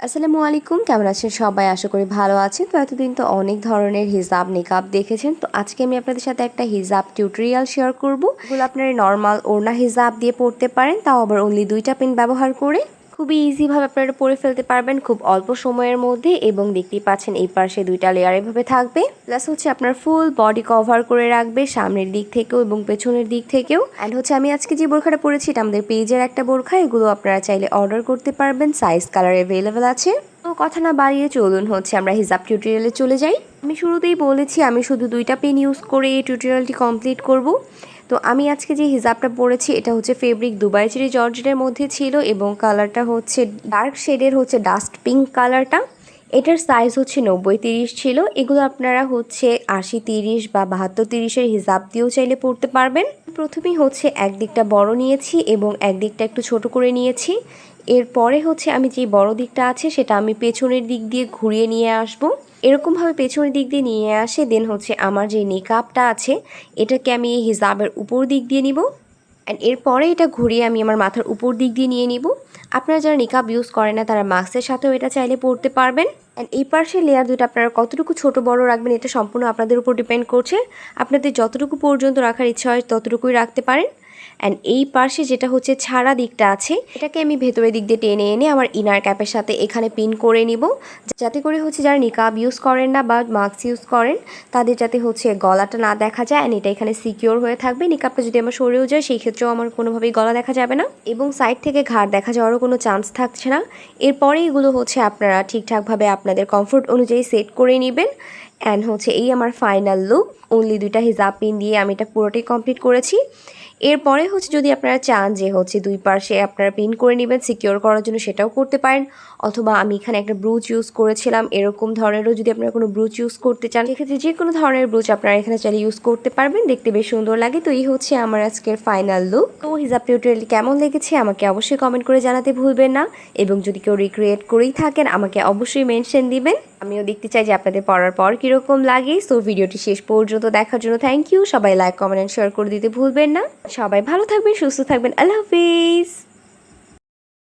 আসসালামু আলাইকুম, কেমন আছেন সবাই? আশা করি ভালো আছেন। তো এতদিন তো অনেক ধরনের হিজাব নিকাব দেখেছেন, তো আজকে আমি আপনাদের সাথে একটা হিজাব টিউটোরিয়াল শেয়ার করব। এগুলো আপনারা নর্মাল ওড়না হিজাব দিয়ে পড়তে পারেন, তাও আবার অনলি 2টা পেন ব্যবহার করে খুবই ইজিভাবে আপনারা পরে ফেলতে পারবেন খুব অল্প সময়ের মধ্যে। এবং দেখতেই পাচ্ছেন এই পাশে 2টা লেয়ার এভাবে থাকবে, প্লাস হচ্ছে আপনার ফুল বডি কভার করে রাখবে সামনের দিক থেকেও এবং পেছনের দিক থেকেও। অ্যান্ড হচ্ছে আমি আজকে যে বোরখাটা পরেছি এটা আমাদের পেজের একটা বোরখা, এগুলো আপনারা চাইলে অর্ডার করতে পারবেন, সাইজ কালার অ্যাভেলেবেল আছে। তো কথা না বাড়িয়ে চলুন হচ্ছে আমরা হিজাব টিউটোরিয়ালে চলে যাই। আমি শুরুতেই বলেছি আমি শুধু 2টা পেন ইউজ করে এই টিউটোরিয়ালটি কমপ্লিট করব। তো আমি আজকে যে হিজাবটা পরেছি এটা হচ্ছে ফেব্রিক দুবাই চেরি জর্জেটের মধ্যে ছিল এবং কালারটা হচ্ছে ডার্ক শেডের, হচ্ছে ডাস্ট পিঙ্ক কালারটা। এটার সাইজ হচ্ছে 90-30 ছিল। এগুলো আপনারা হচ্ছে 80-30 বা 72-30-এর হিজাব দিয়েও চাইলে পরতে পারবেন। প্রথমেই হচ্ছে একদিকটা বড় নিয়েছি এবং একদিকটা একটু ছোট করে নিয়েছি। এরপরে হচ্ছে আমি যে বড় দিকটা আছে সেটা আমি পেছনের দিক দিয়ে ঘুরিয়ে নিয়ে আসবো। এরকমভাবে পেছনের দিক দিয়ে নিয়ে আসে দেন হচ্ছে আমার যে নিকাবটা আছে এটাকে আমি এই হিজাবের উপর দিক দিয়ে নিব। অ্যান্ড এরপরে এটা ঘুরিয়ে আমি আমার মাথার উপর দিক দিয়ে নিয়ে নিব। আপনারা যারা নিকাব ইউজ করেন না তারা মাস্কের সাথেও এটা চাইলে পরতে পারবেন। অ্যান্ড এই পাশের লেয়ার দুটো আপনারা কতটুকু ছোট বড় রাখবেন এটা সম্পূর্ণ আপনাদের উপর ডিপেন্ড করছে। আপনাদের যতটুকু পর্যন্ত রাখার ইচ্ছা হয় ততটুকুই রাখতে পারেন। অ্যান্ড এই পাশে যেটা হচ্ছে ছাড়া দিকটা আছে এটাকে আমি ভেতরের দিক দিয়ে টেনে এনে আমার ইনার ক্যাপের সাথে এখানে পিন করে নিব, যাতে করে হচ্ছে যারা নিকাব ইউজ করেন না বা মাস্ক ইউজ করেন তাদের যাতে হচ্ছে গলাটা না দেখা যায়। অ্যান্ড এটা এখানে সিকিওর হয়ে থাকবে। নিকাবটা যদি আমার সরেও যায় সেই ক্ষেত্রেও আমার কোনোভাবেই গলা দেখা যাবে না এবং সাইড থেকে ঘাড় দেখা যাওয়ারও কোনো চান্স থাকছে না। এরপরে এগুলো হচ্ছে আপনারা ঠিকঠাকভাবে আপনাদের কমফোর্ট অনুযায়ী সেট করে নেবেন। অ্যান্ড হচ্ছে এই আমার ফাইনাল লুক। অনলি 2টা হিজাব পিন দিয়ে আমি এটা পুরোটাই কমপ্লিট করেছি। এরপরে হচ্ছে যদি আপনারা চান যে হচ্ছে 2 পাশে আপনারা পিন করে নেবেন সিকিওর করার জন্য সেটাও করতে পারেন, অথবা আমি এখানে একটা ব্রুচ ইউজ করেছিলাম এরকম ধরনেরও যদি আপনারা কোনো ব্রুচ ইউজ করতে চান সেক্ষেত্রে যে কোনো ধরনের ব্রুচ আপনারা এখানে চাইলে ইউজ করতে পারবেন, দেখতে বেশ সুন্দর লাগে। তো এই হচ্ছে আমার আজকের ফাইনাল লুক। তো হিজাব টিউটোরিয়ালটি কেমন লেগেছে আমাকে অবশ্যই কমেন্ট করে জানাতে ভুলবেন না এবং যদি কেউ রিক্রিয়েট করেই থাকেন আমাকে অবশ্যই মেনশন দিবেন, আমিও দেখতে চাই যে আপনাদের পড়ার পর কীরকম লাগে। সো ভিডিওটি শেষ পর্যন্ত দেখার জন্য থ্যাংক ইউ। সবাই লাইক কমেন্ট অ্যান্ড শেয়ার করে দিতে ভুলবেন না। সবাই ভালো থাকবেন, সুস্থ থাকবেন। আল্লাহ হাফিজ।